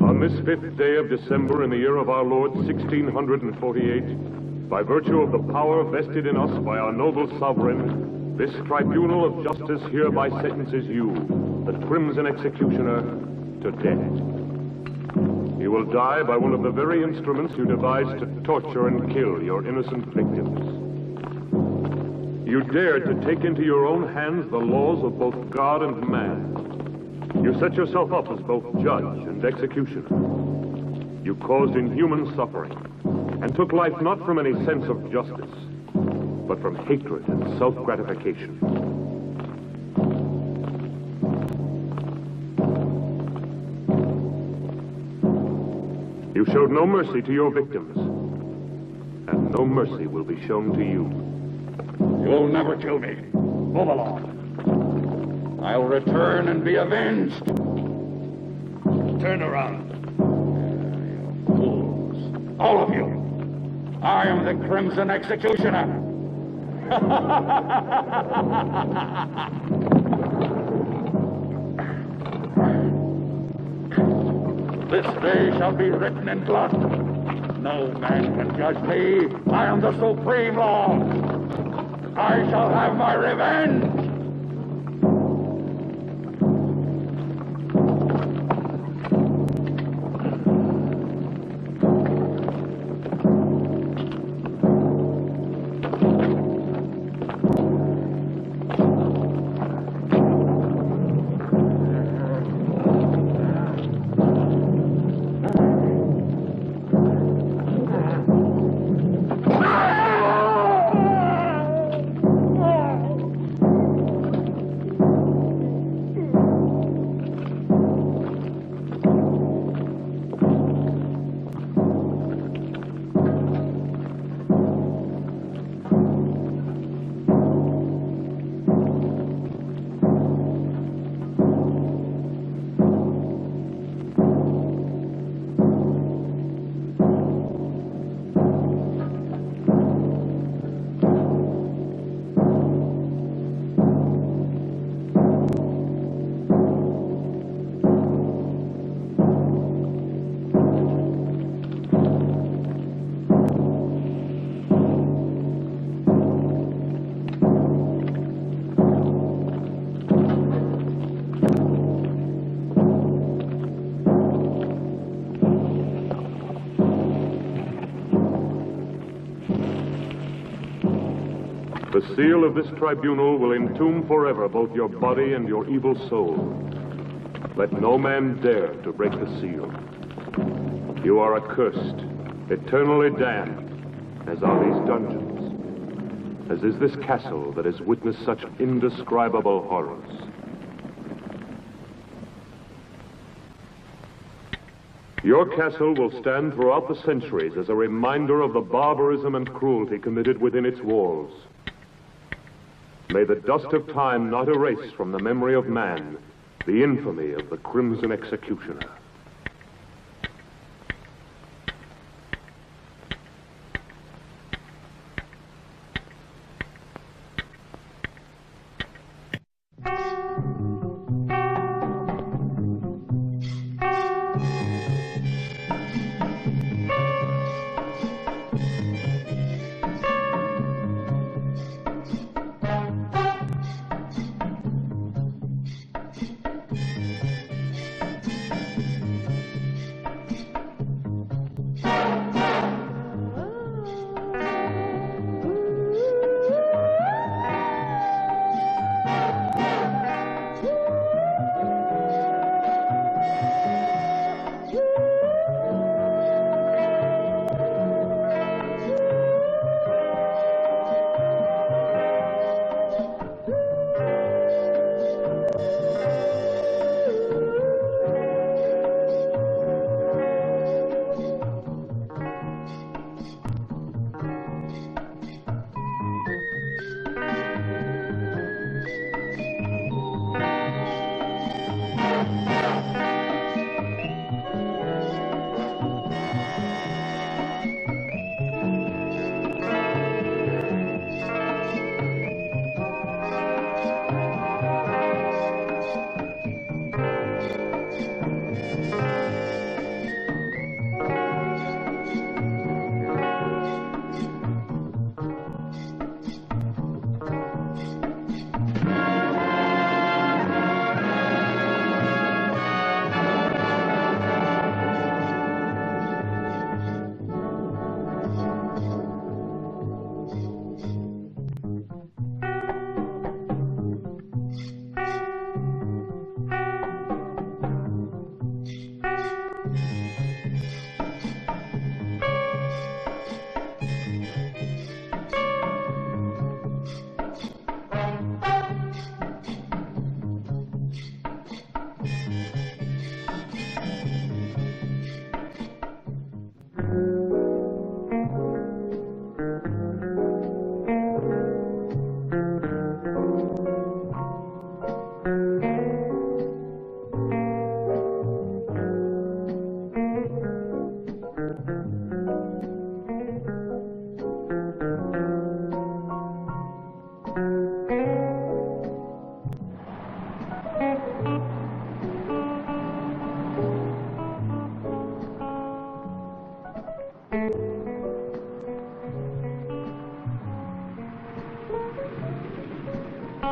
On this 5th day of December in the year of our Lord 1648, by virtue of the power vested in us by our noble sovereign, this tribunal of justice hereby sentences you, the crimson executioner, to death. You will die by one of the very instruments you devised to torture and kill your innocent victims. You dared to take into your own hands the laws of both God and man. You set yourself up as both judge and executioner. You caused inhuman suffering and took life not from any sense of justice, but from hatred and self-gratification. You showed no mercy to your victims, and no mercy will be shown to you. You'll never kill me. Move along. I'll return and be avenged. Turn around. You fools. All of you. I am the Crimson Executioner. This day shall be written in blood. No man can judge me. I am the supreme law. I shall have my revenge. The seal of this tribunal will entomb forever both your body and your evil soul. Let no man dare to break the seal. You are accursed, eternally damned, as are these dungeons, as is this castle that has witnessed such indescribable horrors. Your castle will stand throughout the centuries as a reminder of the barbarism and cruelty committed within its walls. May the dust of time not erase from the memory of man the infamy of the Crimson Executioner.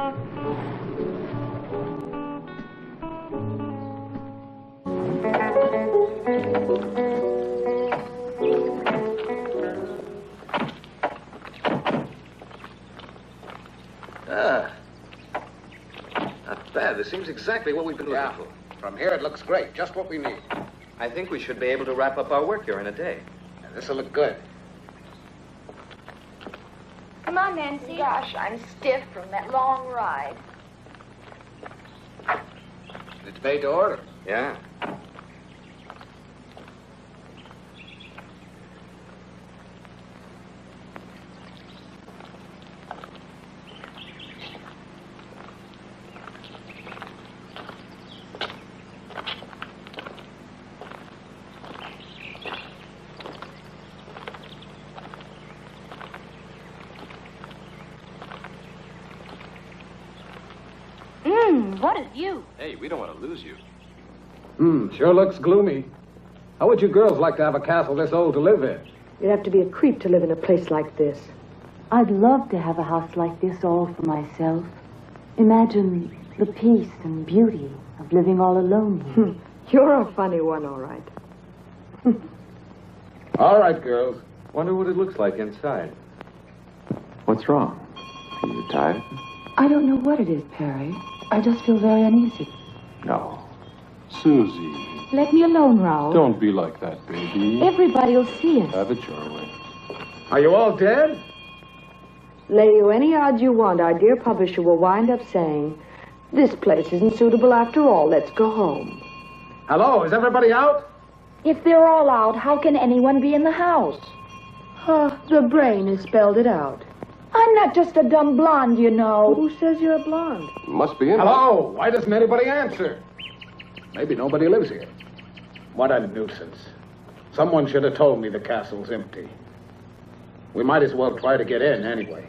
Not bad. This seems exactly what we've been looking for. From here, it looks great. Just what we need. I think we should be able to wrap up our work here in a day. This'll look good. Come on, Nancy. Gosh, I'm stiff from that long ride. It's made to order. Yeah. What a view. Hey, we don't want to lose you. Sure looks gloomy. How would you girls like to have a castle this old to live in? You'd have to be a creep to live in a place like this. I'd love to have a house like this all for myself. Imagine the peace and beauty of living all alone here. You're a funny one, all right. All right, girls. Wonder what it looks like inside. What's wrong? Are you tired? I don't know what it is, Perry. I just feel very uneasy. No. Susie, Let me alone, Raoul. don't be like that, baby. Everybody will see us. Have it your way. Are you all dead? Lay you any odds you want, our dear publisher will wind up saying, "This place isn't suitable after all. Let's go home." Hello, is everybody out? If they're all out, how can anyone be in the house? The brain has spelled it out. I'm not just a dumb blonde, you know. Who says you're a blonde? Must be in. Hello, why doesn't anybody answer? Maybe nobody lives here. What a nuisance. Someone should have told me the castle's empty. We might as well try to get in anyway.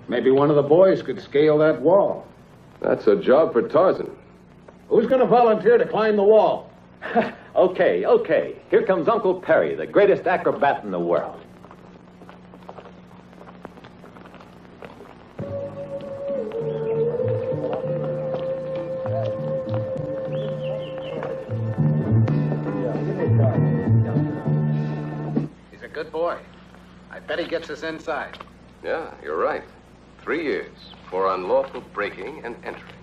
Maybe one of the boys could scale that wall. That's a job for Tarzan. Who's going to volunteer to climb the wall? Okay. Here comes Uncle Perry, the greatest acrobat in the world. He's a good boy. I bet he gets us inside. Yeah, you're right. 3 years for unlawful breaking and entering.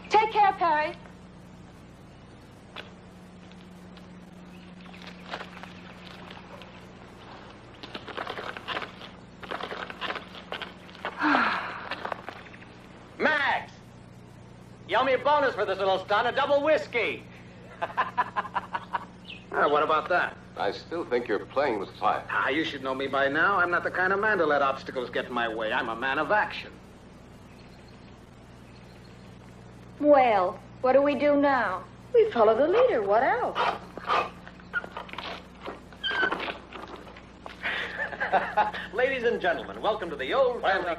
Take care, Perry. Max! You owe me a bonus for this little stunt, a double whiskey. What about that? I still think you're playing with fire. You should know me by now. I'm not the kind of man to let obstacles get in my way. I'm a man of action. Well, what do we do now? We follow the leader. What else? Ladies and gentlemen, welcome to the old family.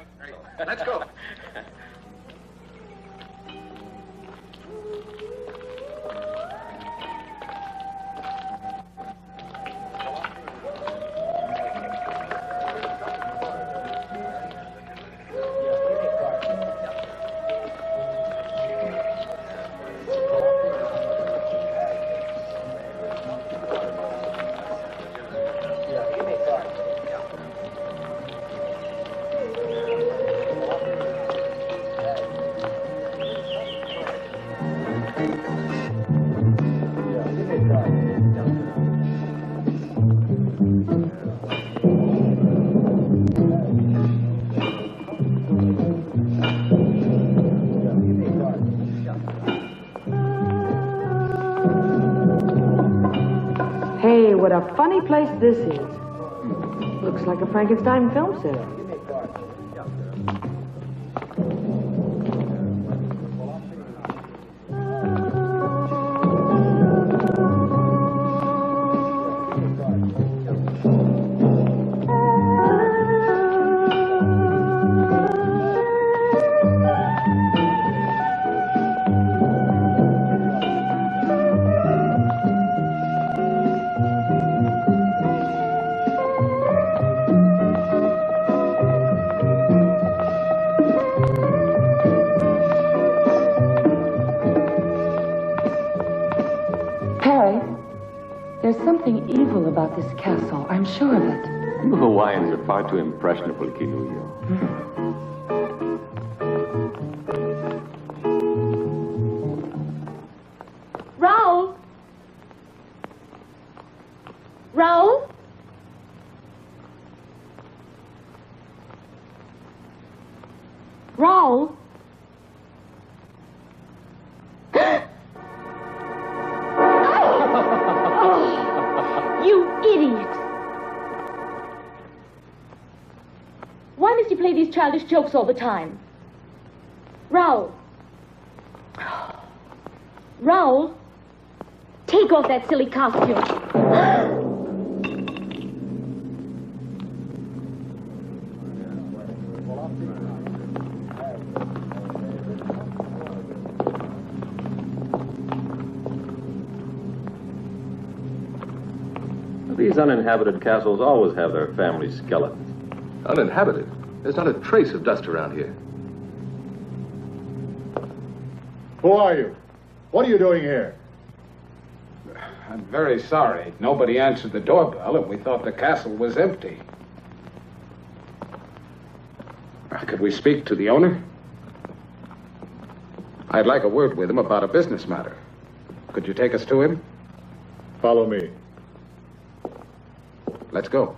Let's go. Hey, what a funny place this is. Looks like a Frankenstein film set. Perry, there's something evil about this castle. I'm sure of it. You Hawaiians are far too impressionable, Kinuyo. Raoul? Raoul? Raoul? You idiot! Why must you play these childish jokes all the time? Raoul? Raoul? Take off that silly costume. These uninhabited castles always have their family skeletons. Uninhabited? There's not a trace of dust around here. Who are you? What are you doing here? I'm very sorry. Nobody answered the doorbell, and we thought the castle was empty. Could we speak to the owner? I'd like a word with him about a business matter. Could you take us to him? Follow me. Let's go.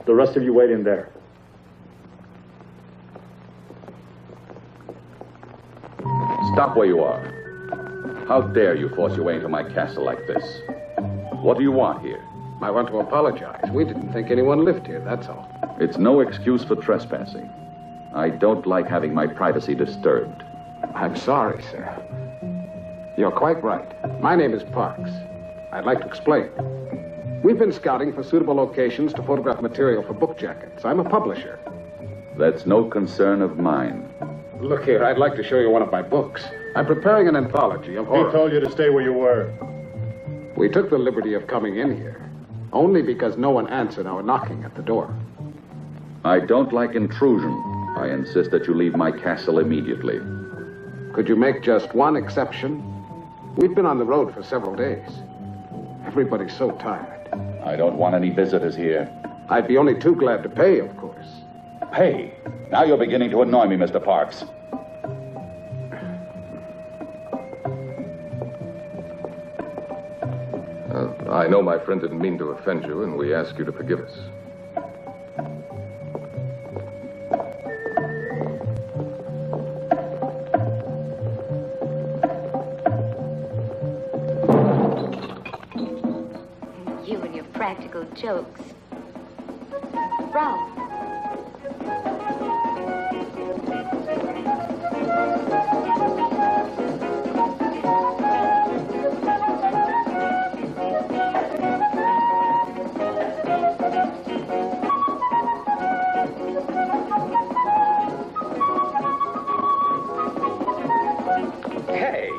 The rest of you wait in there. Stop where you are. How dare you force your way into my castle like this? What do you want here? I want to apologize. We didn't think anyone lived here, that's all. It's no excuse for trespassing. I don't like having my privacy disturbed. I'm sorry, sir. You're quite right. My name is Parks. I'd like to explain. We've been scouting for suitable locations to photograph material for book jackets. I'm a publisher. That's no concern of mine. Look here, I'd like to show you one of my books. I'm preparing an anthology of horror. He told you to stay where you were. We took the liberty of coming in here, only because no one answered our knocking at the door. I don't like intrusion. I insist that you leave my castle immediately. Could you make just one exception? We've been on the road for several days. Everybody's so tired. I don't want any visitors here. I'd be only too glad to pay, of course. Hey, now you're beginning to annoy me, Mr. Parks. I know my friend didn't mean to offend you, and we ask you to forgive us. You and your practical jokes. Ralph. Hey!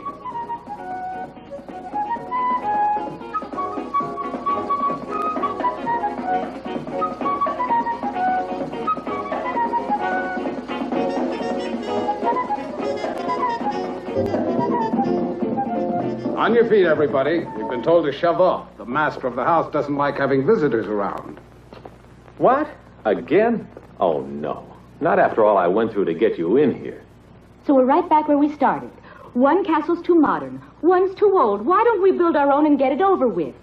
On your feet, everybody. We've been told to shove off. The master of the house doesn't like having visitors around. What? Again? Oh, no. Not after all I went through to get you in here. So we're right back where we started. One castle's too modern, one's too old. Why don't we build our own and get it over with?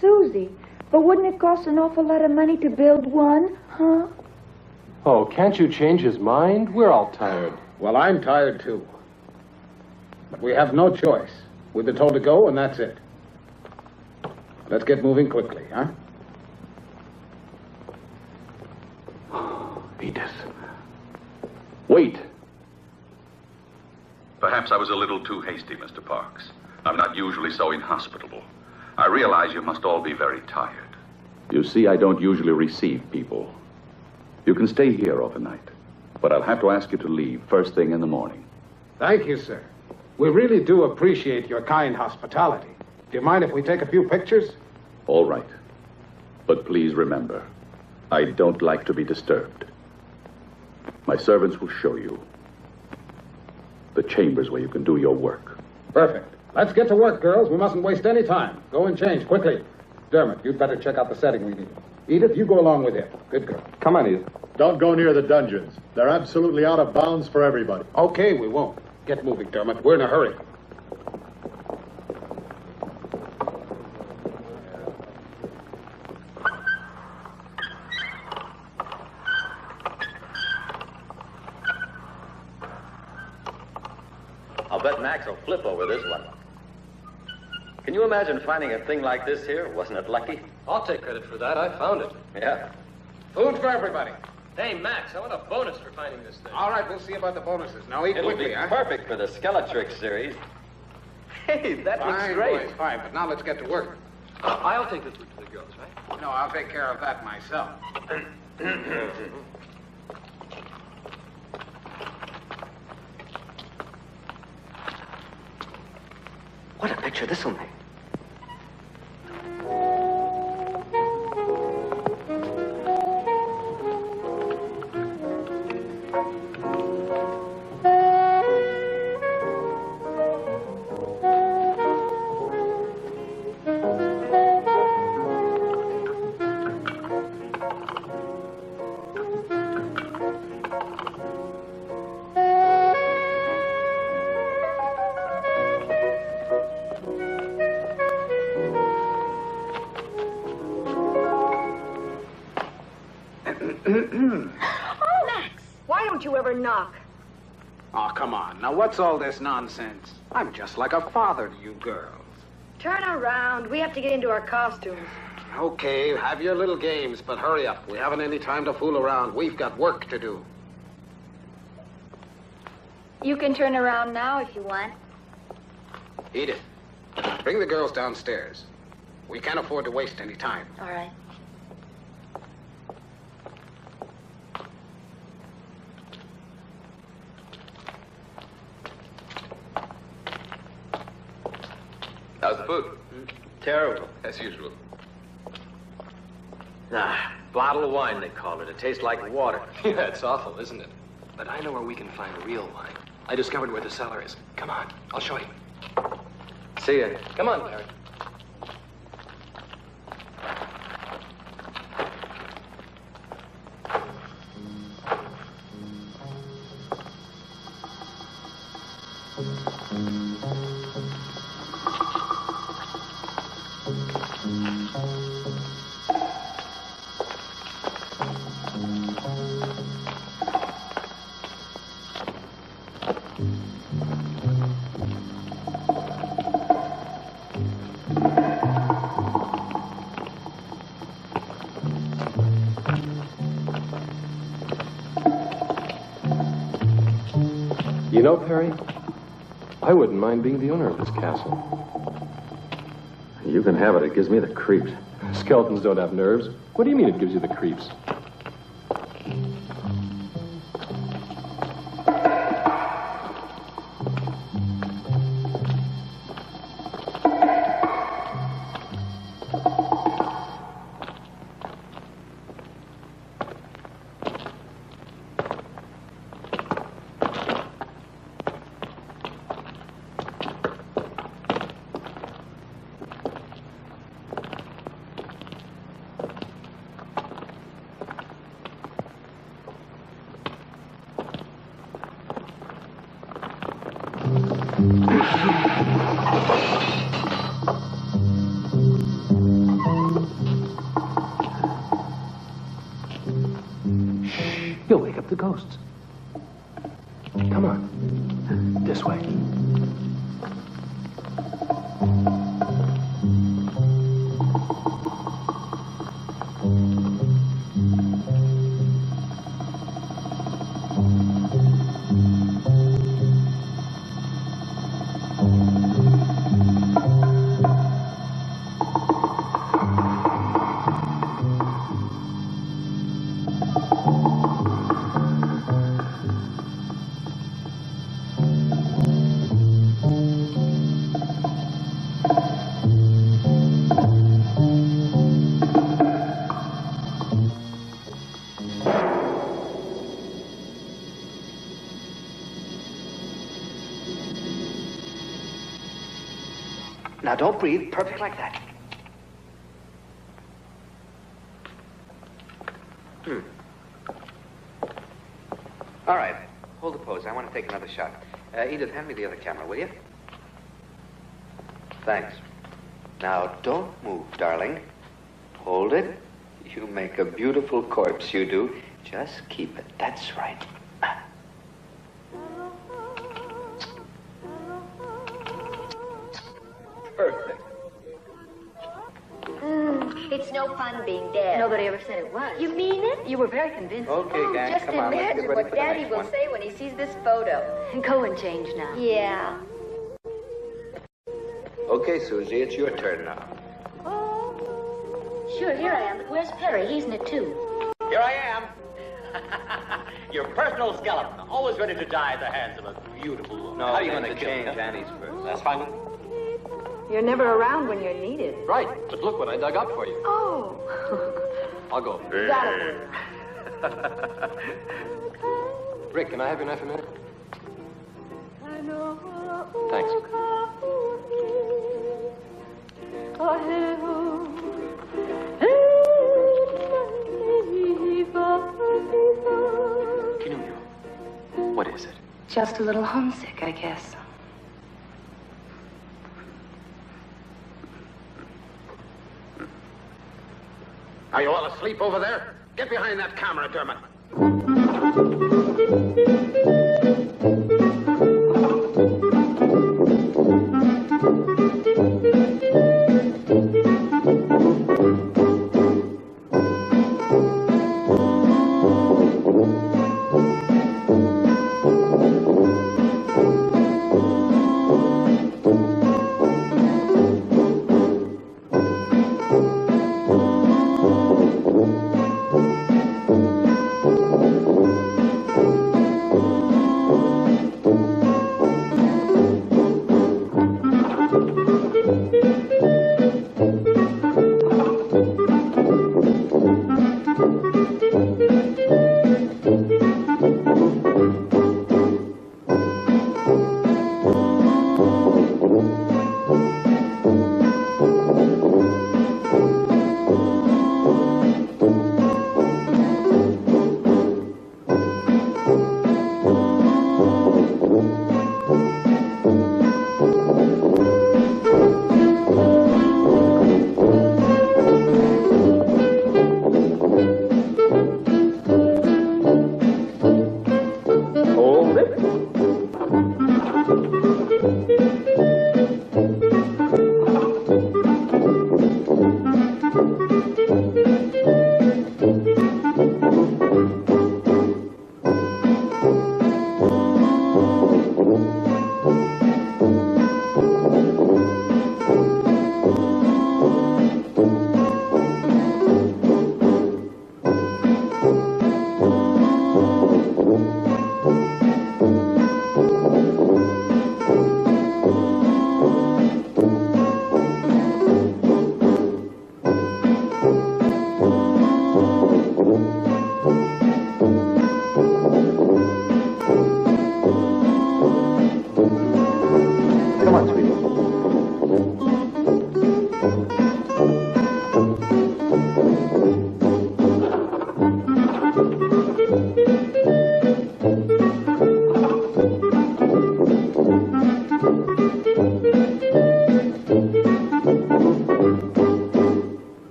Susie, but wouldn't it cost an awful lot of money to build one, huh? Oh, can't you change his mind? We're all tired. Well, I'm tired, too. But we have no choice. We've been told to go, and that's it. Let's get moving quickly, huh? Edith. Wait. Perhaps I was a little too hasty, Mr. Parks. I'm not usually so inhospitable. I realize you must all be very tired. You see, I don't usually receive people. You can stay here overnight, but I'll have to ask you to leave first thing in the morning. Thank you, sir. We really do appreciate your kind hospitality. Do you mind if we take a few pictures? All right. But please remember, I don't like to be disturbed. My servants will show you the chambers where you can do your work. Perfect. Let's get to work, girls. We mustn't waste any time. Go and change quickly. Dermot, you'd better check out the setting we need. Edith, you go along with him. Good girl. Come on, Edith. Don't go near the dungeons. They're absolutely out of bounds for everybody. Okay, we won't. Get moving, Dermot. We're in a hurry. I'll bet Max will flip over this one. Can you imagine finding a thing like this here? Wasn't it lucky? I'll take credit for that. I found it. Yeah. Food for everybody. Hey, Max, I want a bonus for finding this thing. All right, we'll see about the bonuses. Now eat It'll quickly, be huh? perfect for the Skeletrix series. Hey, that looks Fine, great. boys, fine, but now let's get to work. I'll take this one to the girls, right? No, I'll take care of that myself. What a picture this will make. Oh, Max, why don't you ever knock? Oh, come on. Now, what's all this nonsense? I'm just like a father to you girls. Turn around. We have to get into our costumes. Okay, have your little games, but hurry up. We haven't any time to fool around. We've got work to do. You can turn around now if you want. Edith, bring the girls downstairs. We can't afford to waste any time. All right. How's the food? Terrible. As usual. Ah, bottle of wine, they call it. It tastes like water. Yeah, it's awful, isn't it? But I know where we can find real wine. I discovered where the cellar is. Come on, I'll show you. See ya. Come on, Larry. You know, Perry, I wouldn't mind being the owner of this castle. You can have it. It gives me the creeps. Skeletons don't have nerves. What do you mean it gives you the creeps? You'll wake up the ghosts. Come on. This way. Now, don't breathe. Perfect like that. All right. Hold the pose. I want to take another shot. Edith, hand me the other camera, will you? Thanks. Now, don't move, darling. Hold it. You make a beautiful corpse, you do. Just keep it. That's right. Perfect. It's no fun being dead. Nobody ever said it was. You mean it? You were very convincing. Okay, gang, Just come on. Let's imagine get ready what for the Daddy next will one. say when he sees this photo. Go and change now. Yeah. Okay, Susie, it's your turn now. Sure, here I am, but where's Perry? He's in it too. Here I am. Your personal skeleton, always ready to die at the hands of a beautiful woman. No, How are you things going to will change? change Annie's first. That's fine. You're never around when you're needed. Right, but look what I dug up for you. Oh. I'll go. That'll Rick, can I have your knife a minute? Thanks. Pinocchio, what is it? Just a little homesick, I guess. Are you all asleep over there? Get behind that camera, Dermot.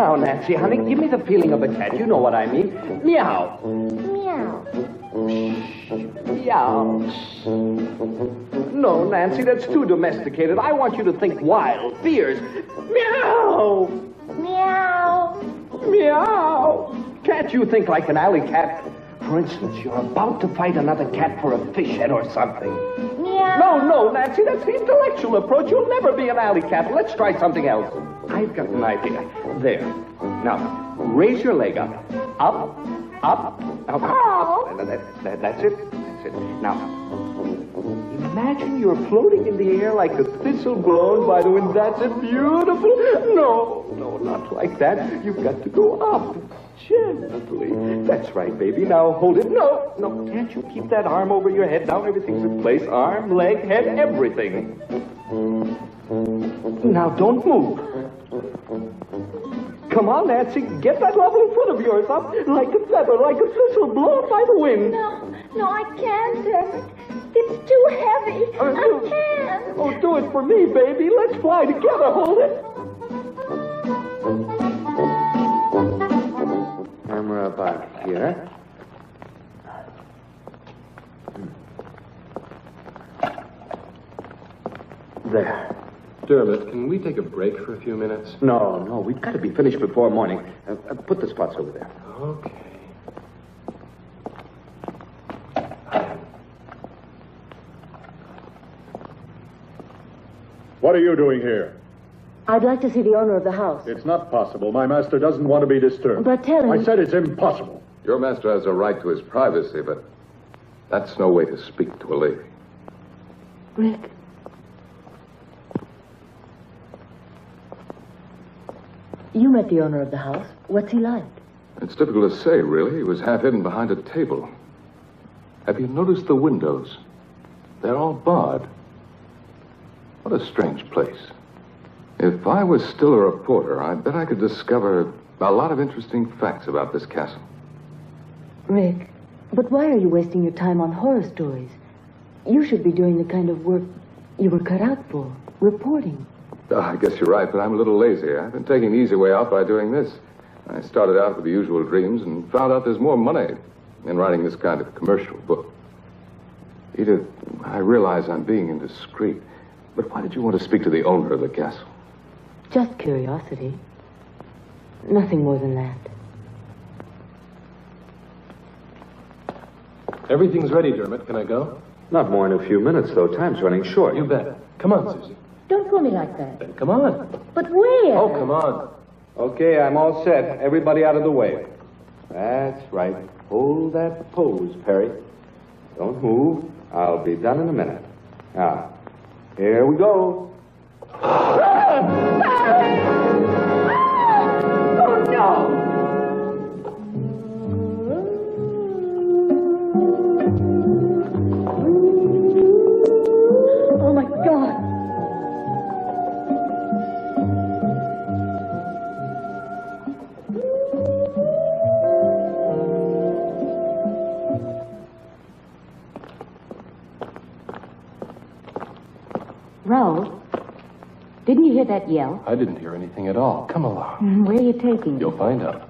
Now, Nancy, honey, give me the feeling of a cat. You know what I mean. Meow. Meow. Meow. No, Nancy, that's too domesticated. I want you to think wild, fierce. Meow. Meow. Meow. Can't you think like an alley cat? For instance, you're about to fight another cat for a fish head or something. Meow. No, Nancy, that's the intellectual approach. You'll never be an alley cat. Let's try something else. I've got an idea. There. Now, raise your leg up. Up. That's it. Now, imagine you're floating in the air like a thistle blown by the wind. That's it. Beautiful. No, not like that. You've got to go up. Gently. That's right, baby. Now hold it. No. Can't you keep that arm over your head? Now everything's in place. Arm, leg, head, everything. Now don't move. Come on, Nancy. Get that lovely foot of yours up like a feather, like a thistle blown by the wind. No, I can't, Dermot. It's too heavy. I can't. Oh, do it for me, baby. Let's fly together. Hold it. Camera about here. There. Dermot, can we take a break for a few minutes? No, we've got to be finished before morning. Put the spots over there. Okay. What are you doing here? I'd like to see the owner of the house. It's not possible. My master doesn't want to be disturbed. But tell him... I said it's impossible. Your master has a right to his privacy, but that's no way to speak to a lady. Rick. You met the owner of the house. What's he like? It's difficult to say, really. He was half hidden behind a table. Have you noticed the windows? They're all barred. What a strange place. If I was still a reporter, I bet I could discover a lot of interesting facts about this castle. Rick, but why are you wasting your time on horror stories? You should be doing the kind of work you were cut out for, reporting. I guess you're right, but I'm a little lazy. I've been taking the easy way out by doing this. I started out with the usual dreams and found out there's more money in writing this kind of commercial book. Edith, I realize I'm being indiscreet, but why did you want to speak to the owner of the castle? Just curiosity. Nothing more than that. Everything's ready, Dermot. Can I go? Not more in a few minutes, though. Time's running short. You bet. Come on, Susie. Don't pull me like that. Then come on. But where? Oh, come on. Okay, I'm all set. Everybody out of the way. That's right. Hold that pose, Perry. Don't move. I'll be done in a minute. Now, here we go. Oh, no! Oh, my God. Raoul, didn't you hear that yell? I didn't hear anything at all. Come along. Where are you taking me? You'll find out.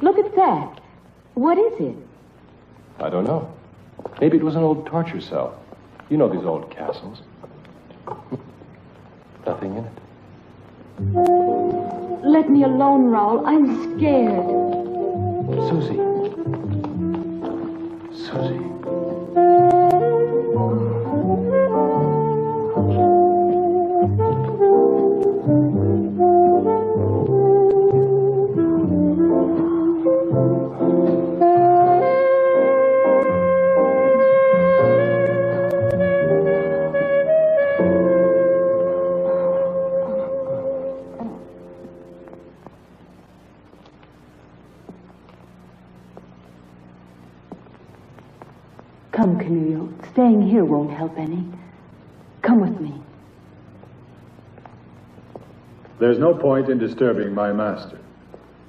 Look at that. What is it? I don't know. Maybe it was an old torture cell. You know these old castles. Nothing in it. Let me alone, Raoul. I'm scared. Susie. Susie. Come, Camillo. Staying here won't help any. Come with me. There's no point in disturbing my master.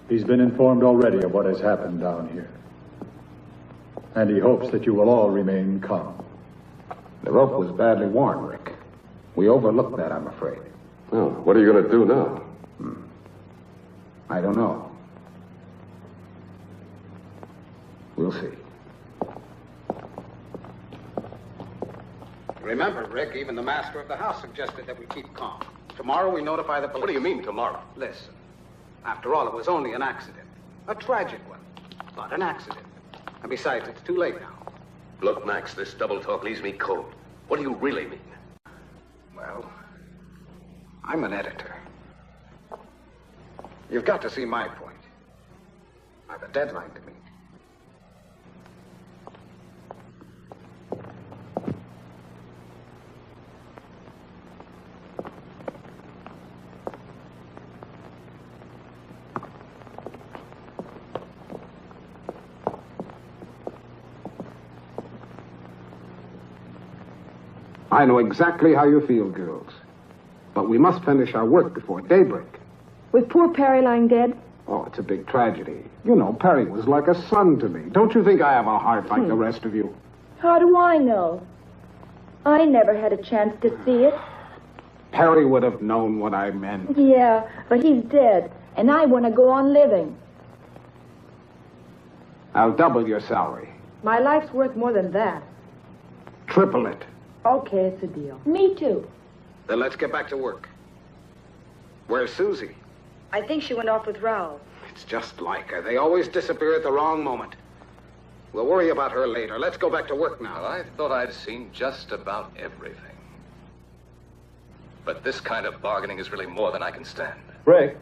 He's been informed already of what has happened down here. And he hopes that you will all remain calm. The rope was badly worn, Rick. We overlooked that, I'm afraid. Well, what are you going to do now? I don't know. We'll see. Remember, Rick, even the master of the house suggested that we keep calm. Tomorrow we notify the police. What do you mean, tomorrow? Listen. After all, it was only an accident. A tragic one. But an accident. And besides, it's too late now. Look, Max, this double talk leaves me cold. What do you really mean? Well, I'm an editor. You've got to see my point. I've a deadline to meet. I know exactly how you feel, girls. But we must finish our work before daybreak. With poor Perry lying dead? Oh, it's a big tragedy. You know, Perry was like a son to me. Don't you think I have a heart like the rest of you? How do I know? I never had a chance to see it. Perry would have known what I meant. Yeah, but he's dead, and I want to go on living. I'll double your salary. My life's worth more than that. Triple it. Okay, it's a deal. Me too. Then let's get back to work. Where's Susie? I think she went off with Raoul. It's just like her. They always disappear at the wrong moment. We'll worry about her later. Let's go back to work now. Well, I thought I'd seen just about everything. But this kind of bargaining is really more than I can stand. Ray,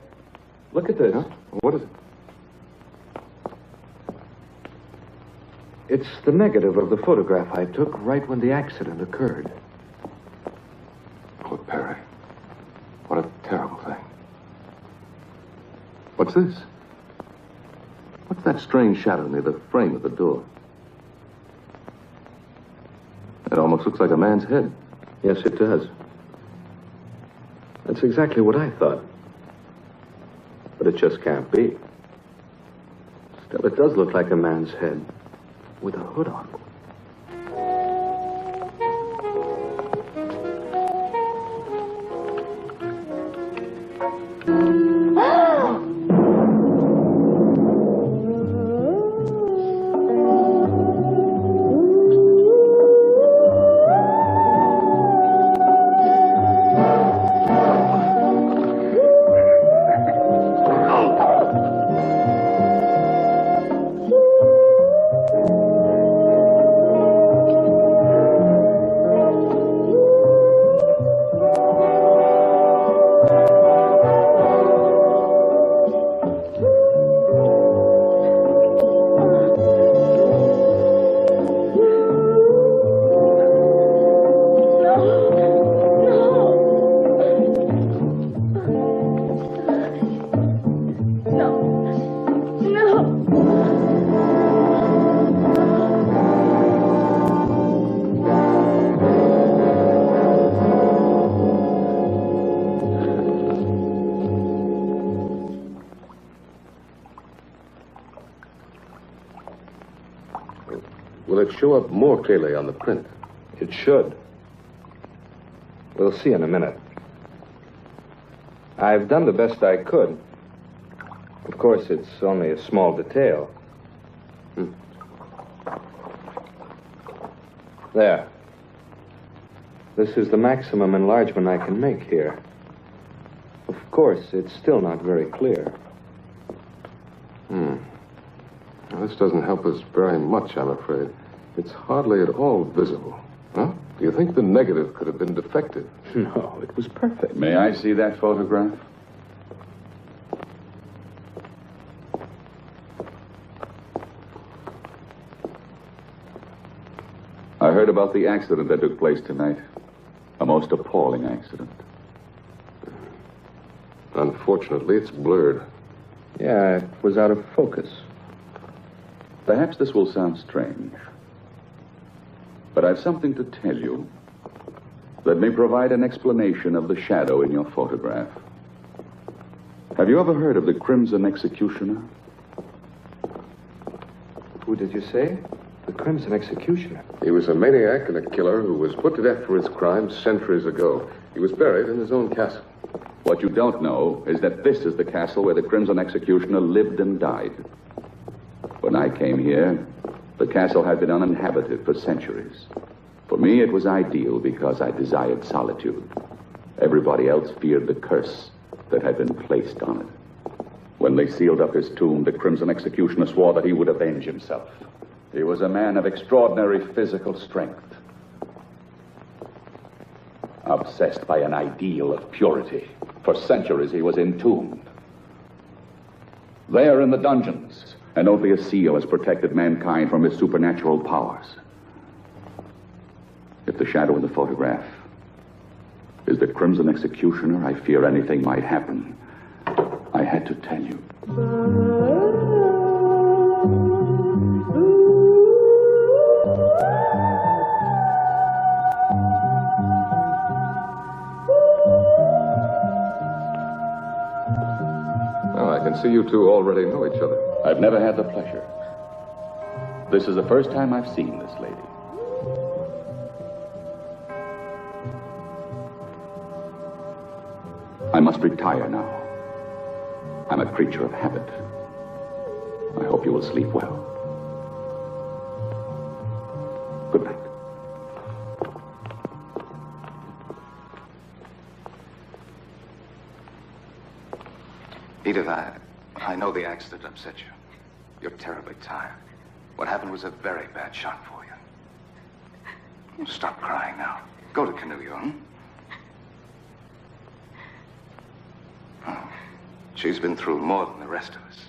look at this. Huh? What is it? It's the negative of the photograph I took right when the accident occurred. Oh, Perry. What a terrible thing. What's this? What's that strange shadow near the frame of the door? It almost looks like a man's head. Yes, it does. That's exactly what I thought. But it just can't be. Still, it does look like a man's head with a hood on. Will it show up more clearly on the print? It should. We'll see in a minute. I've done the best I could. Of course, it's only a small detail. There. This is the maximum enlargement I can make here. Of course, it's still not very clear. Well, this doesn't help us very much, I'm afraid. It's hardly at all visible. Huh? Do you think the negative could have been defective? No, it was perfect. May I see that photograph? I heard about the accident that took place tonight. A most appalling accident. Unfortunately, it's blurred. Yeah, it was out of focus. Perhaps this will sound strange, but I've something to tell you that may provide an explanation of the shadow in your photograph. Have you ever heard of the Crimson Executioner? Who did you say? The Crimson Executioner. He was a maniac and a killer who was put to death for his crimes centuries ago. He was buried in his own castle. What you don't know is that this is the castle where the Crimson Executioner lived and died. When I came here, the castle had been uninhabited for centuries. For me, it was ideal because I desired solitude. Everybody else feared the curse that had been placed on it. When they sealed up his tomb, the Crimson Executioner swore that he would avenge himself. He was a man of extraordinary physical strength, obsessed by an ideal of purity. For centuries, he was entombed. There in the dungeons, and only a seal has protected mankind from his supernatural powers. If the shadow in the photograph is the Crimson Executioner, I fear anything might happen. I had to tell you. Well, I can see you two already know each other. I've never had the pleasure. This is the first time I've seen this lady. I must retire now. I'm a creature of habit. I hope you will sleep well. Good night. Edith, I know the accident upset you. You're terribly tired. What happened was a very bad shock for you. Stop crying now. Go to Canoe, hmm? Oh, she's been through more than the rest of us.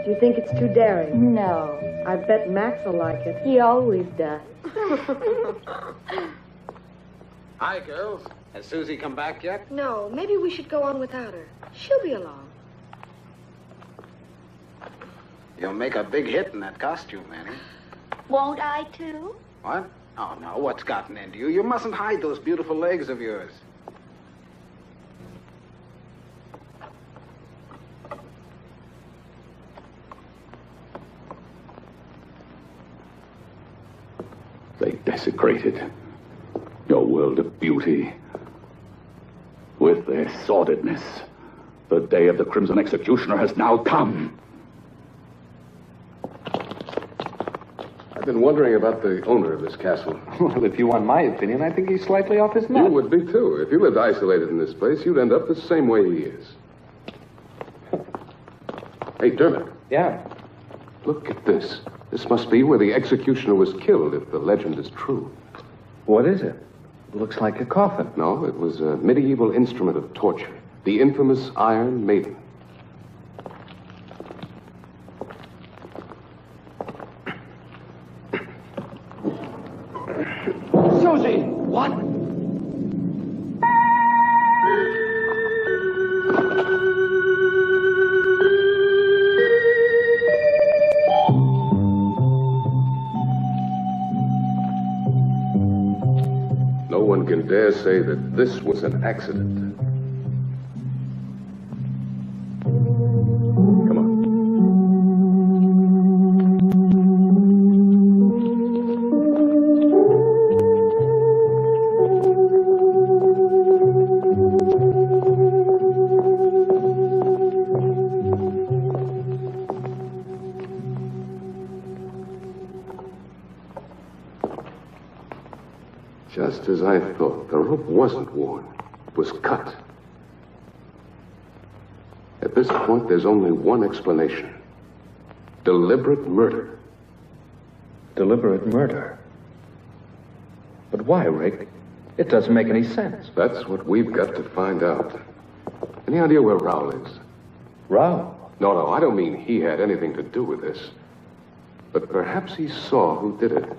Do you think it's too daring? No. I bet Max will like it. He always does. Hi, girls. Has Susie come back yet? No, maybe we should go on without her. She'll be along. You'll make a big hit in that costume, Annie. Won't I, too? What? Oh, no. What's gotten into you? You mustn't hide those beautiful legs of yours. They desecrated your world of beauty with their sordidness. The day of the Crimson Executioner has now come. I've been wondering about the owner of this castle. Well, if you want my opinion, I think he's slightly off his nut. You would be, too. If you lived isolated in this place, you'd end up the same way he is. Hey, Dermot. Yeah? Look at this. This must be where the executioner was killed, if the legend is true. What is it? It looks like a coffin. No, it was a medieval instrument of torture. The infamous Iron Maiden. Susie! What? No one can dare say that this was an accident. Come on. Just as I thought, the rope wasn't worn. It was cut. At this point, there's only one explanation. Deliberate murder. Deliberate murder? But why, Rick? It doesn't make any sense. That's what we've got to find out. Any idea where Raoul is? Raoul? No, I don't mean he had anything to do with this. But perhaps he saw who did it.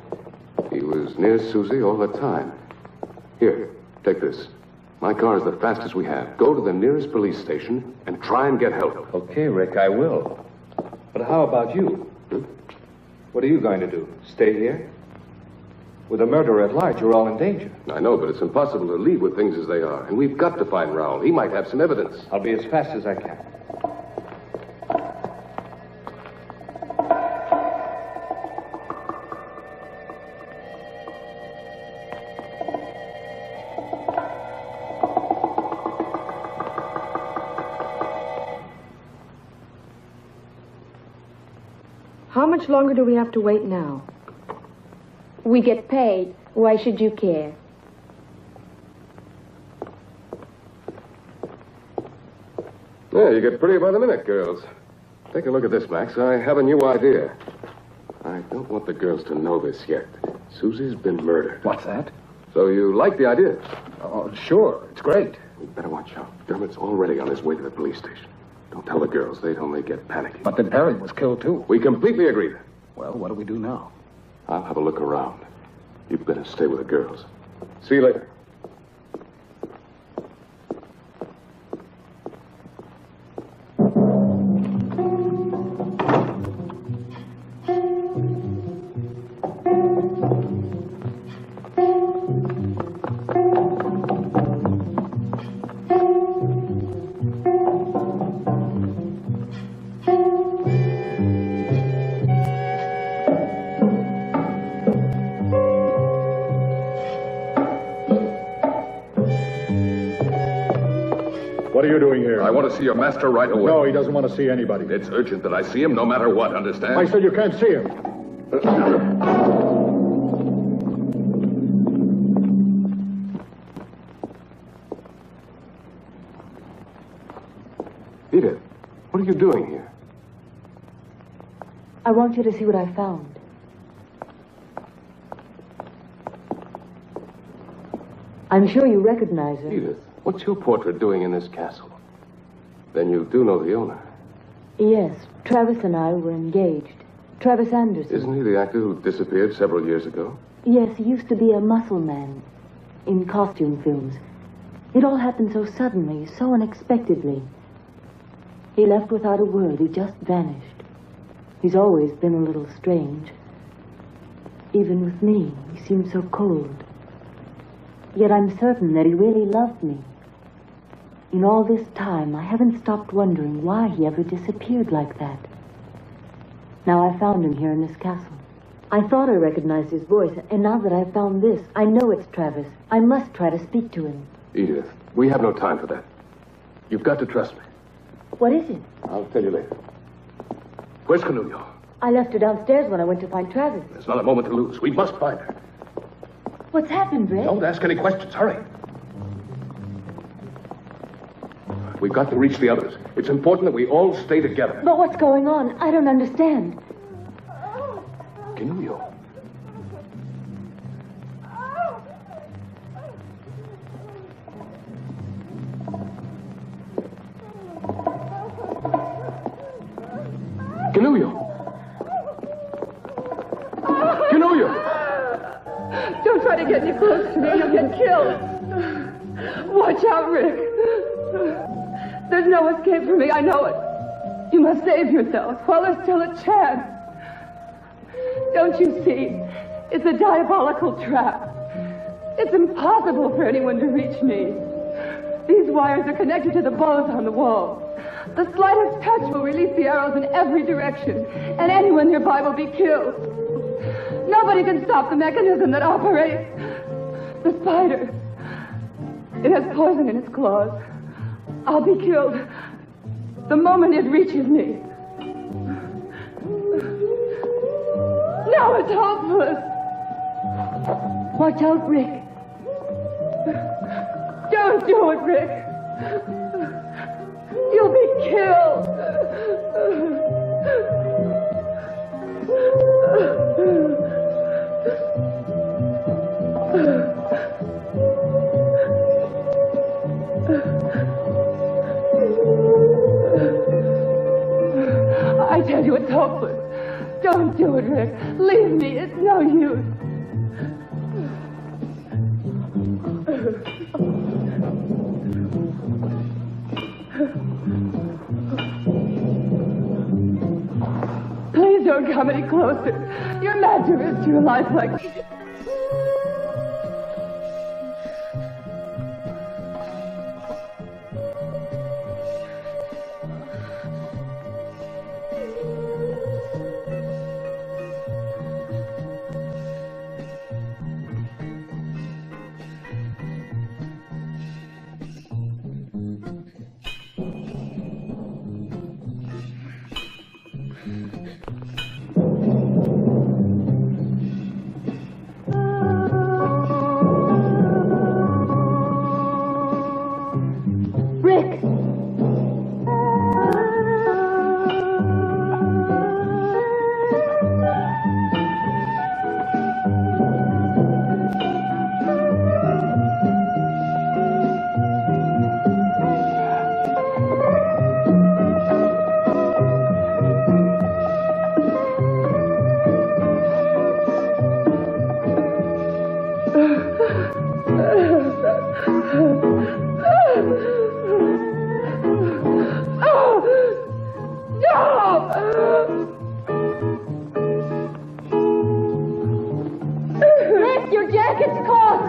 He was near Susie all the time. Here, take this. My car is the fastest we have. Go to the nearest police station and try and get help. Okay, Rick, I will. But how about you? What are you going to do? Stay here? With a murderer at large, you're all in danger. I know, but it's impossible to leave with things as they are. And we've got to find Raoul. He might have some evidence. I'll be as fast as I can. How much longer do we have to wait now? We get paid. Why should you care? Yeah, you get prettier by the minute, girls. Take a look at this, Max. I have a new idea. I don't want the girls to know this yet. Susie's been murdered. What's that? So you like the idea? Oh, sure. It's great. We better watch out. Dermot's already on his way to the police station. Don't tell the girls. They'd only get panicky. But then Perry was killed, too. We completely agree. Well, what do we do now? I'll have a look around. You better stay with the girls. See you later. What are you doing here? I want to see your master right away. No, he doesn't want to see anybody. It's urgent that I see him no matter what, understand? I said you can't see him. Edith, what are you doing here? I want you to see what I found. I'm sure you recognize her. Edith, what's your portrait doing in this castle? Then you do know the owner. Yes, Travis and I were engaged. Travis Anderson. Isn't he the actor who disappeared several years ago? Yes, he used to be a muscle man in costume films. It all happened so suddenly, so unexpectedly. He left without a word. He just vanished. He's always been a little strange. Even with me, he seemed so cold. Yet I'm certain that he really loved me. In all this time, I haven't stopped wondering why he ever disappeared like that. Now I found him here in this castle. I thought I recognized his voice, and now that I've found this, I know it's Travis. I must try to speak to him. Edith, we have no time for that. You've got to trust me. What is it? I'll tell you later. Where's Canulio? I left her downstairs when I went to find Travis. There's not a moment to lose. We must find her. What's happened, Rick? Don't ask any questions. Hurry. We've got to reach the others. It's important that we all stay together. But what's going on? I don't understand. Canulio. Canulio. Canulio. Don't try to get any close to me. You'll get killed. Watch out, Rick. There's no escape for me. I know it. You must save yourself while there's still a chance. Don't you see? It's a diabolical trap. It's impossible for anyone to reach me. These wires are connected to the bows on the wall. The slightest touch will release the arrows in every direction, and anyone nearby will be killed. Nobody can stop the mechanism that operates. The spider. It has poison in its claws. I'll be killed the moment it reaches me. Now it's hopeless. Watch out, Rick. Don't do it, Rick. You'll be killed. I tell you, it's hopeless. Don't do it, Rick. Leave me. It's no use. don't come any closer. Your magic is too lifelike. Rick, your jacket's caught!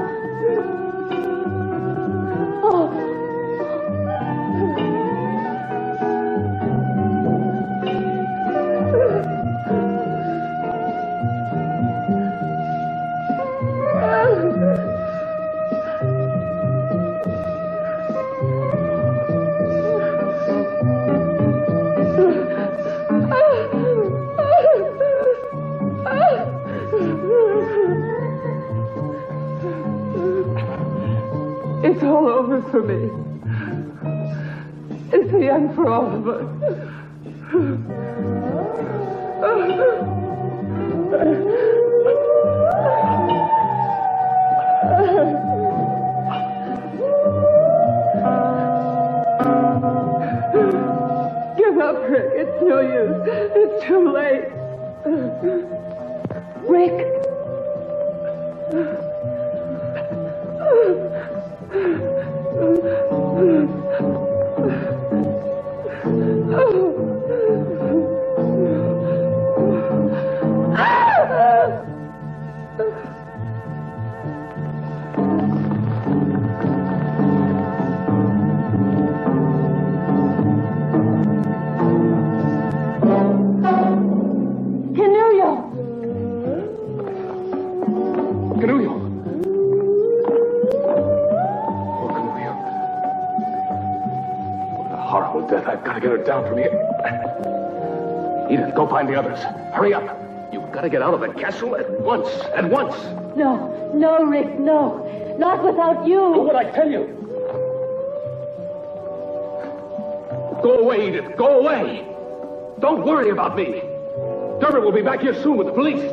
It's all over for me. It's the end for all of us. Give up, Rick. It's no use. It's too late. Rick! Horrible death. I've got to get her down from here. Edith, go find the others. Hurry up. You've got to get out of the castle at once. At once. No, no, Rick, no. Not without you. Do what I tell you. Go away, Edith. Go away. Don't worry about me. Dermot will be back here soon with the police.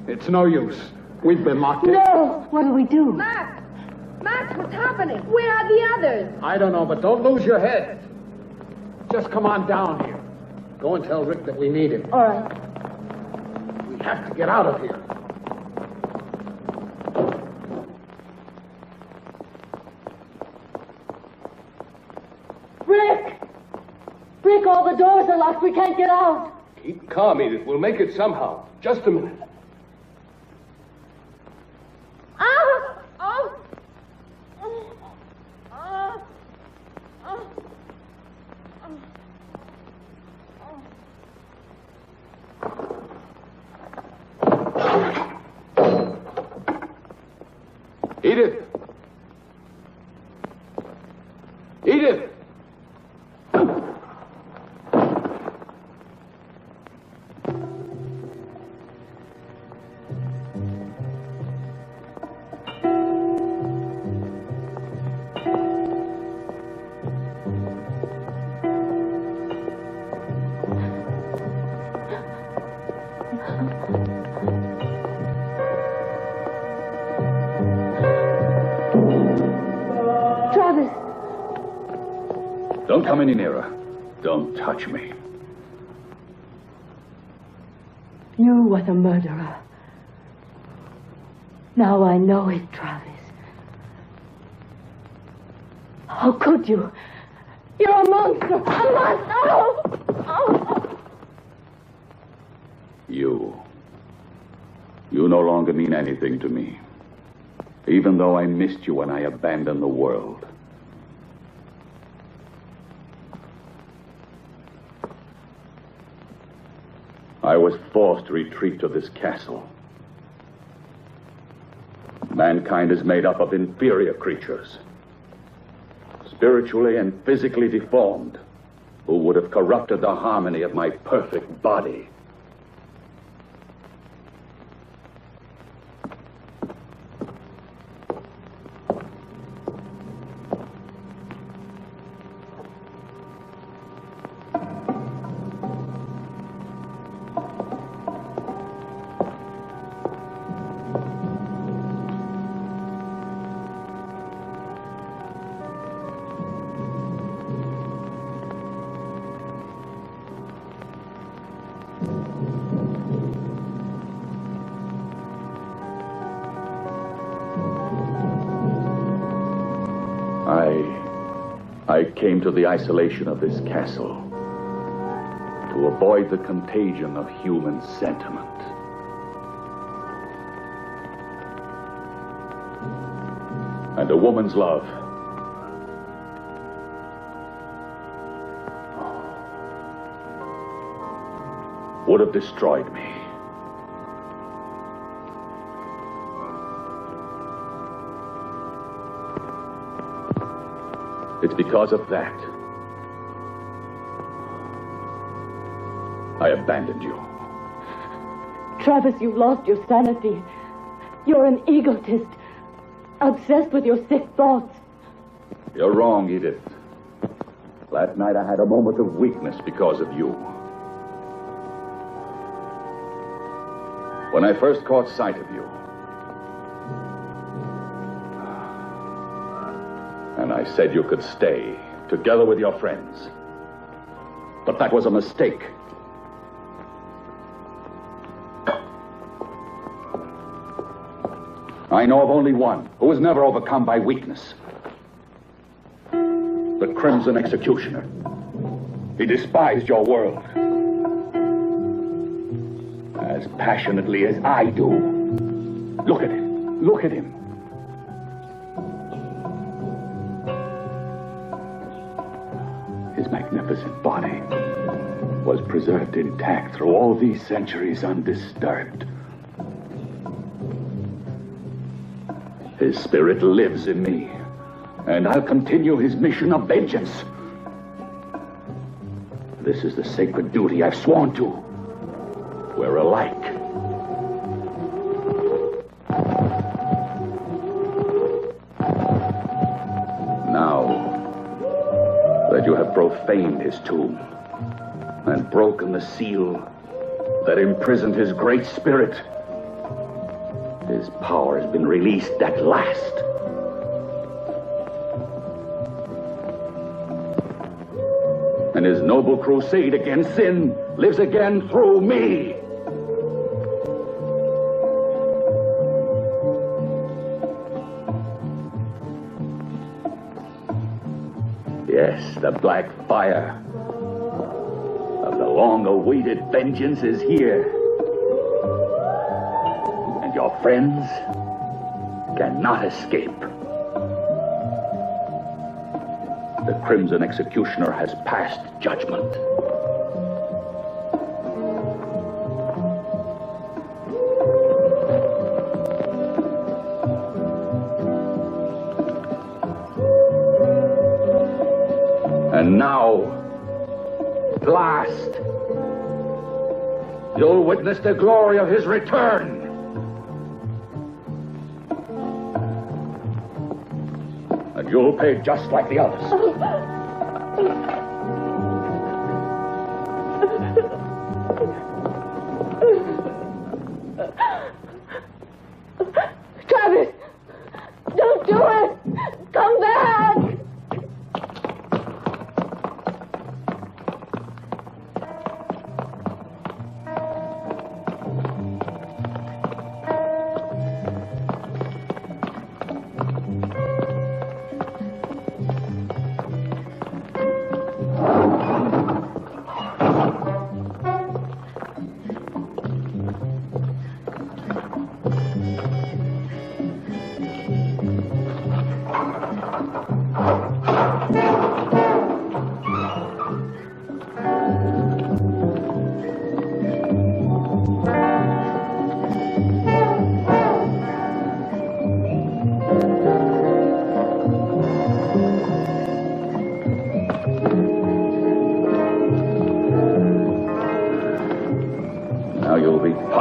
It's no use. We've been locked in. No! What do we do? Max! Max, what's happening? Where are the others? I don't know, but don't lose your head. Just come on down here. Go and tell Rick that we need him. All right. We have to get out of here. Rick! Rick, all the doors are locked. We can't get out. Keep calm, Edith. We'll make it somehow. Just a minute. Edith! Edith! Don't come any nearer. Don't touch me. You were the murderer. Now I know it, Travis. How could you? You're a monster! A monster! Oh! You no longer mean anything to me. Even though I missed you when I abandoned the world. I was forced to retreat to this castle. Mankind is made up of inferior creatures, spiritually and physically deformed, who would have corrupted the harmony of my perfect body. I came to the isolation of this castle to avoid the contagion of human sentiment. And a woman's love would have destroyed me. It's because of that I abandoned you. Travis, you've lost your sanity. You're an egotist, obsessed with your sick thoughts. You're wrong, Edith. Last night I had a moment of weakness because of you. When I first caught sight of you, and I said you could stay together with your friends. But that was a mistake. I know of only one who was never overcome by weakness. The Crimson Executioner. He despised your world as passionately as I do. Look at him. Look at him. His magnificent body was preserved intact through all these centuries undisturbed. His spirit lives in me, and I'll continue his mission of vengeance. This is the sacred duty I've sworn to. We're alike. Now that you have profaned his tomb and broken the seal that imprisoned his great spirit, his power has been released at last. And his noble crusade against sin lives again through me. Yes, the black fire of the long-awaited vengeance is here. And your friends cannot escape. The Crimson Executioner has passed judgment. And now, at last, you'll witness the glory of his return. And you'll pay just like the others. Travis! Don't do it! Come back!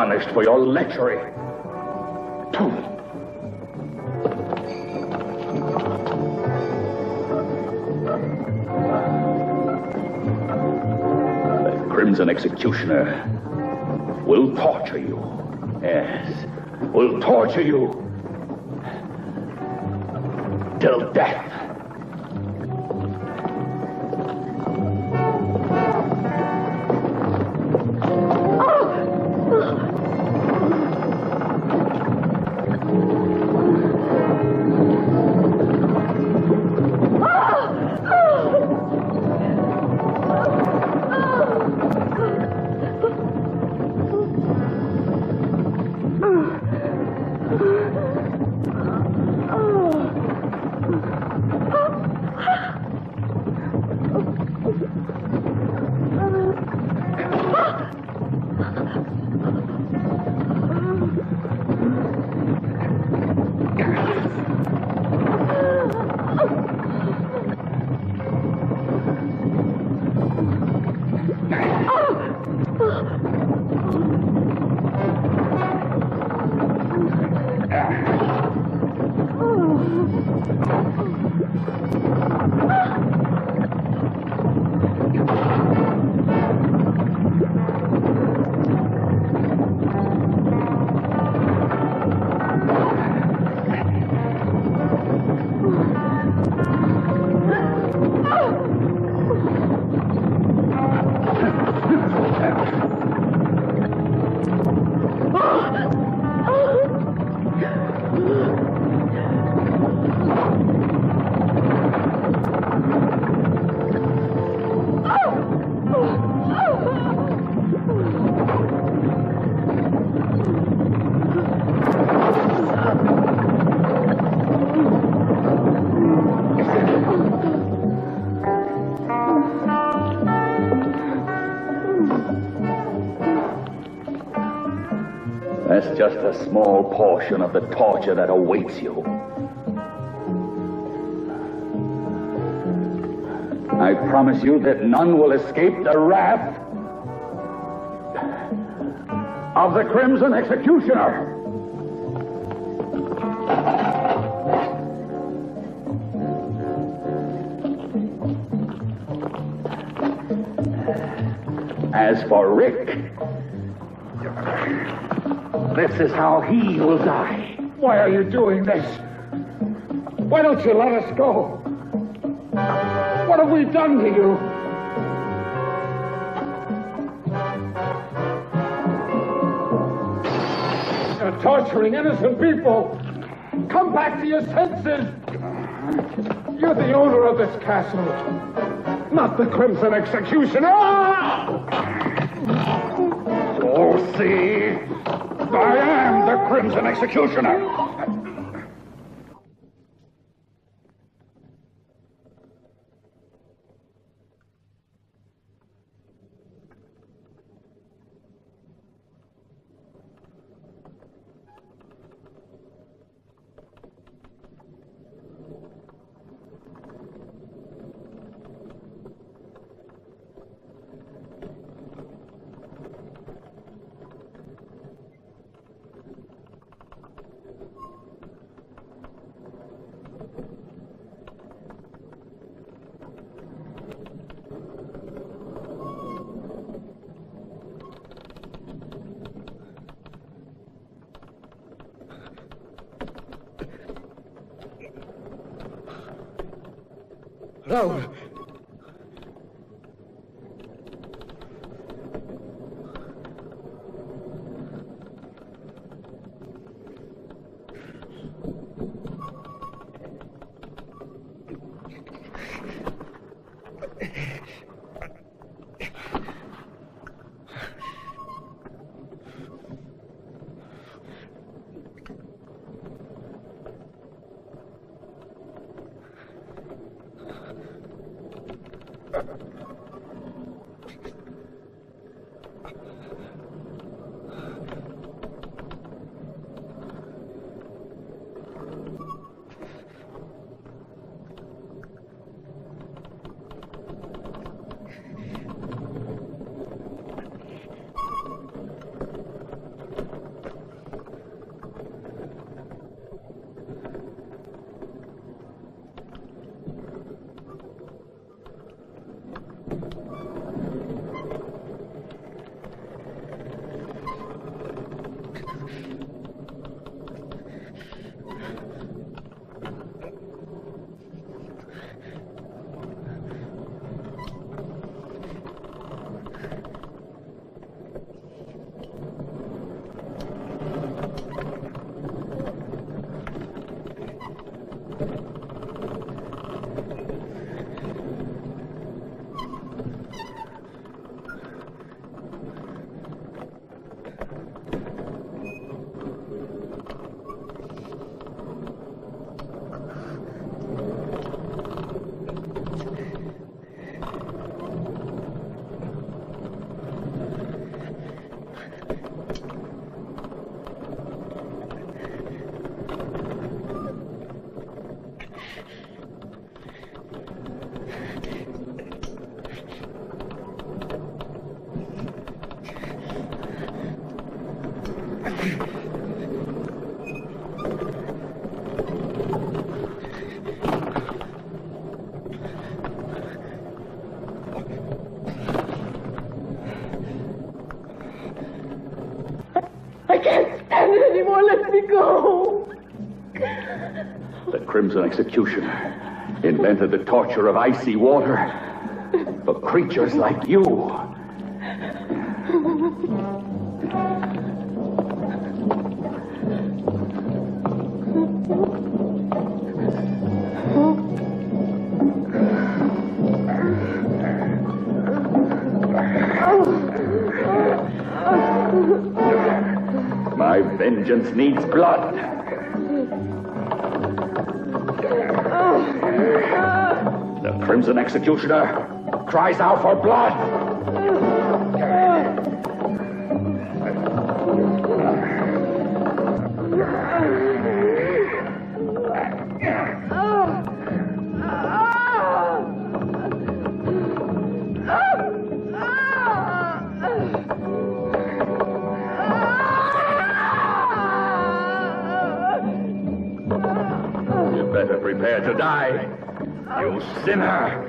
punished for your lechery. The Crimson Executioner will torture you. Yes, will torture you till death. That's just a small portion of the torture that awaits you. I promise you that none will escape the wrath of the Crimson Executioner. As for Rick, this is how he will die. Why are you doing this? Why don't you let us go? What have we done to you? You're torturing innocent people. Come back to your senses. You're the owner of this castle, not the Crimson Executioner. So see, I am the Crimson Executioner. No. Let me go. The Crimson Executioner invented the torture of icy water for creatures like you. My vengeance needs blood. The Crimson Executioner cries out for blood. You better prepare to die, you sinner.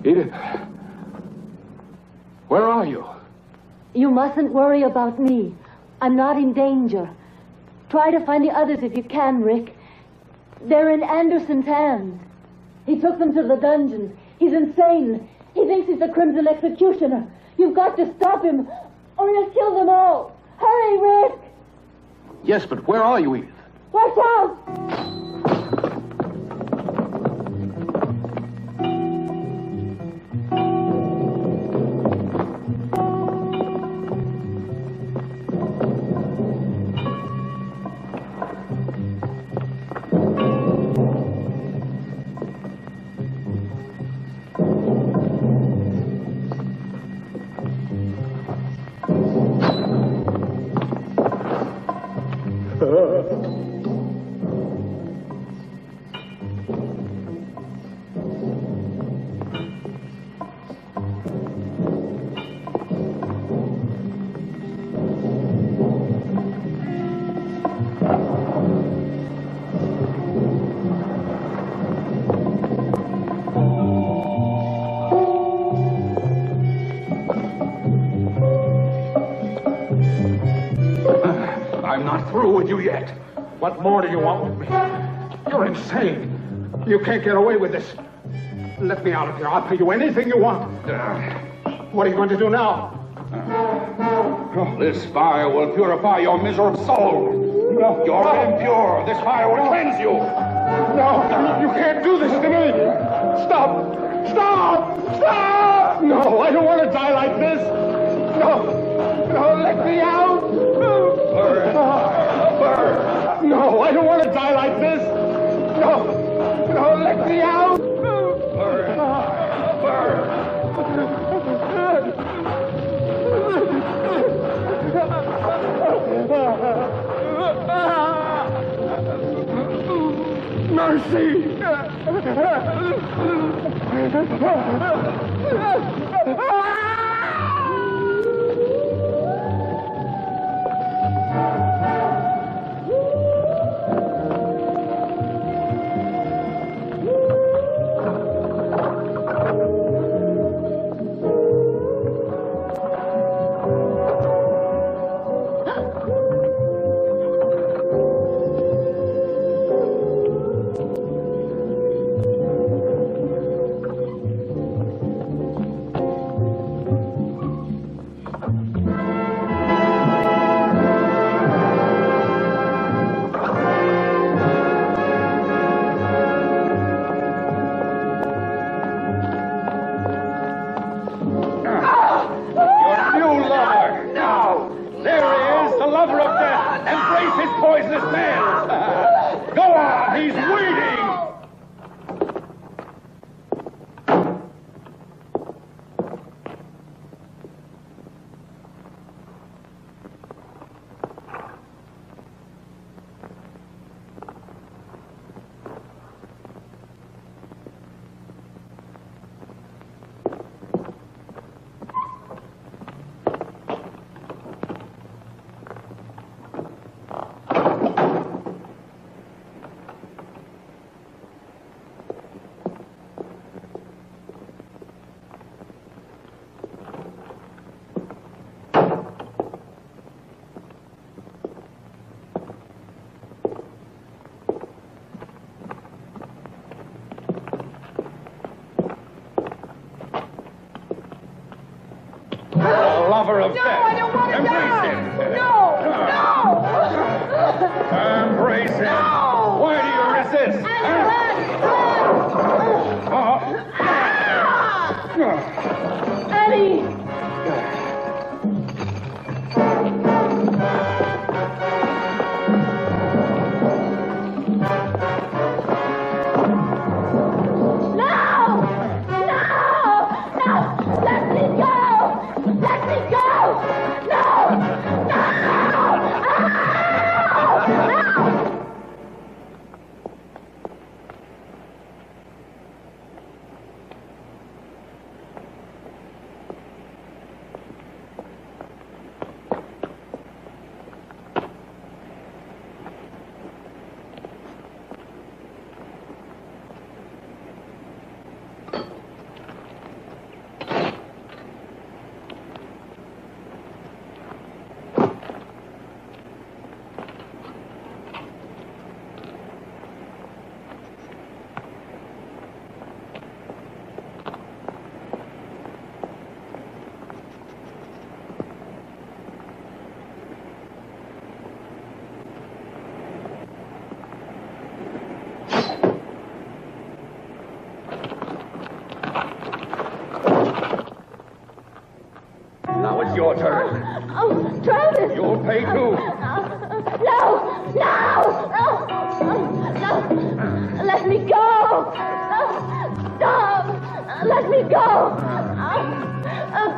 Edith, where are you? You mustn't worry about me. I'm not in danger. Try to find the others if you can, Rick. They're in Anderson's hands. He took them to the dungeons. He's insane. He thinks he's the Crimson Executioner. You've got to stop him. or he'll kill them all. Hurry, Rick! Yes, but where are you, Edith? Watch out! I'm not through with you yet. What more do you want with me? You're insane. You can't get away with this. Let me out of here. I'll pay you anything you want. What are you going to do now? This fire will purify your miserable soul. No, you're impure. This fire will cleanse you. No, you can't do this to me. Stop! Stop! Stop! No, I don't want to die like this. No, no, let me out. No, I don't want to die like this. No, no, let me out. Mercy! Lover of death. I don't want to die. Him. No, Embrace him. No. Why do you resist? Annie! Stop! Let me go!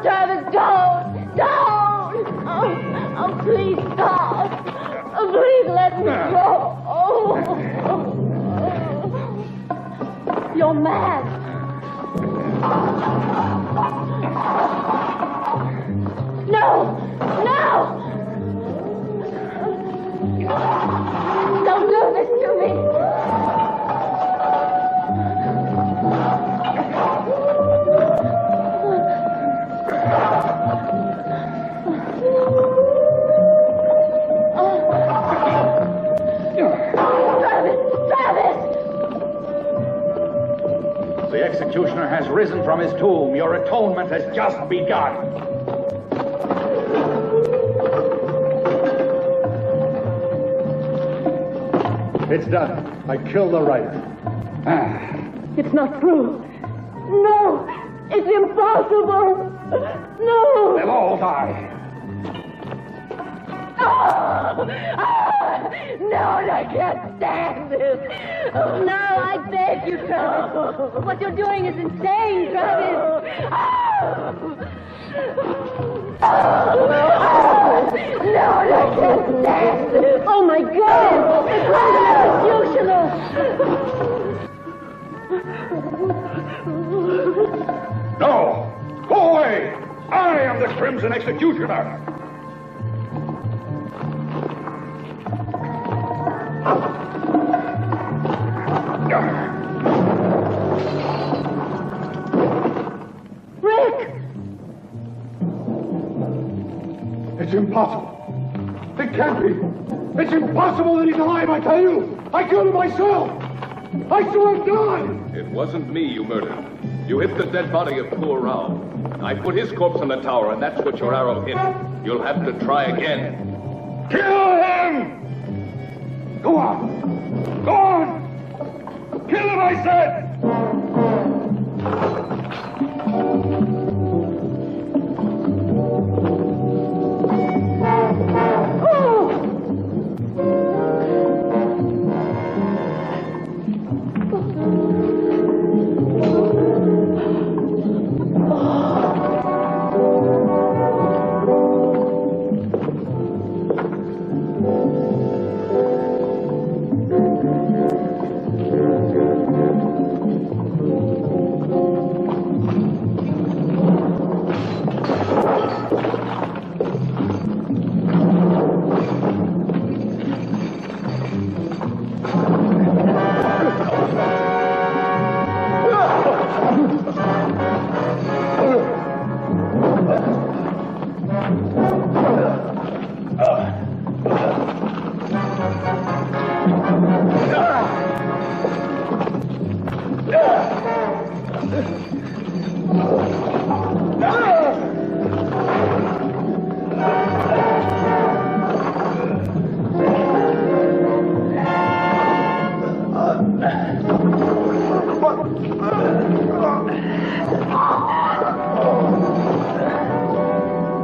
Travis, don't! Please stop! Please let me go! You're mad! No! Don't do this to me! Travis! The executioner has risen from his tomb. Your atonement has just begun. It's done. I killed the writer. It's not true. No! It's impossible! No! They'll all die. No, I can't stand this. No, I beg you, Travis. What you're doing is insane, Travis. No, I can't stand this. Oh, my God. It's like an executioner. No! Go away! I am the Crimson Executioner! Rick! It's impossible. It can't be. It's impossible that he's alive, I tell you! I killed him myself! I saw him die! It wasn't me you murdered. You hit the dead body of poor Rao. I put his corpse on the tower, and that's what your arrow hit. You'll have to try again. Kill him! Go on! Go on! Kill him, I said!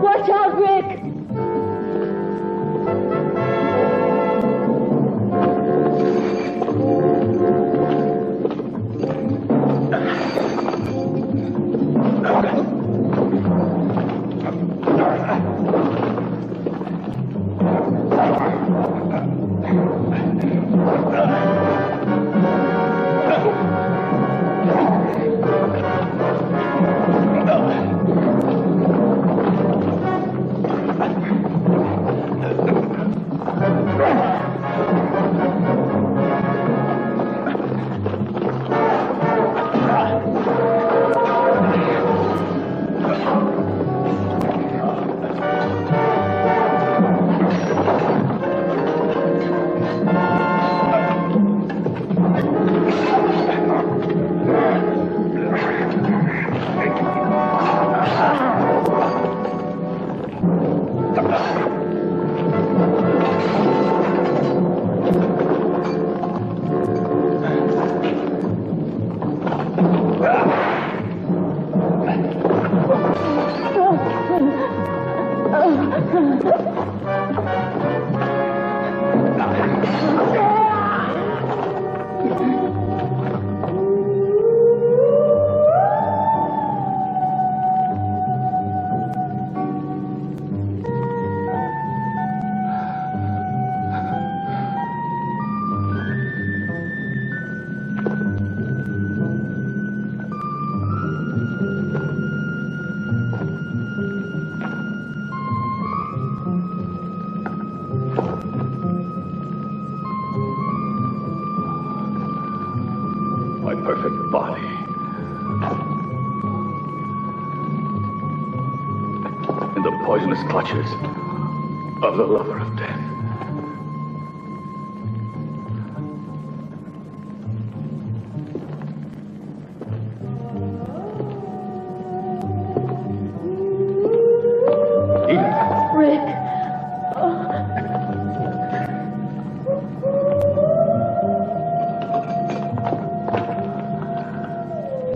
Watch out, Rick! my perfect body. In the poisonous clutches of the lover of death.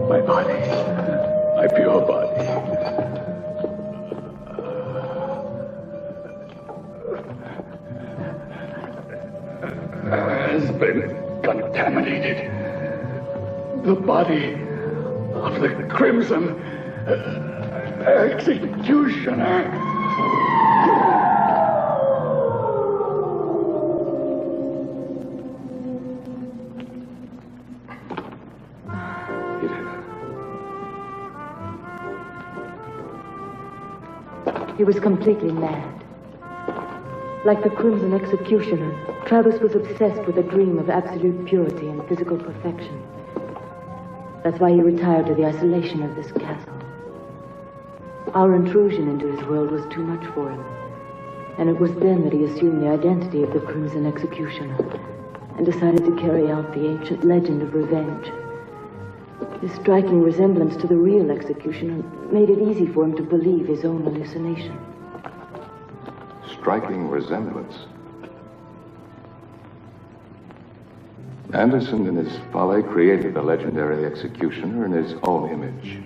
My body, my pure body. Has been contaminated. The body of the Crimson Executioner. He was completely mad. Like the Crimson Executioner, Travis was obsessed with a dream of absolute purity and physical perfection. That's why he retired to the isolation of this castle. Our intrusion into his world was too much for him. And it was then that he assumed the identity of the Crimson Executioner and decided to carry out the ancient legend of revenge. His striking resemblance to the real executioner made it easy for him to believe his own hallucination. Striking resemblance. Anderson, in his folly, created the legendary executioner in his own image.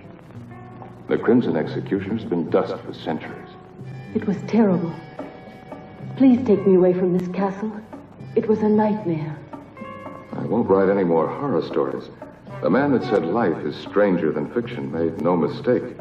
The Crimson Executioner's been dust for centuries. It was terrible. Please take me away from this castle. It was a nightmare. I won't write any more horror stories. The man that said life is stranger than fiction made no mistake.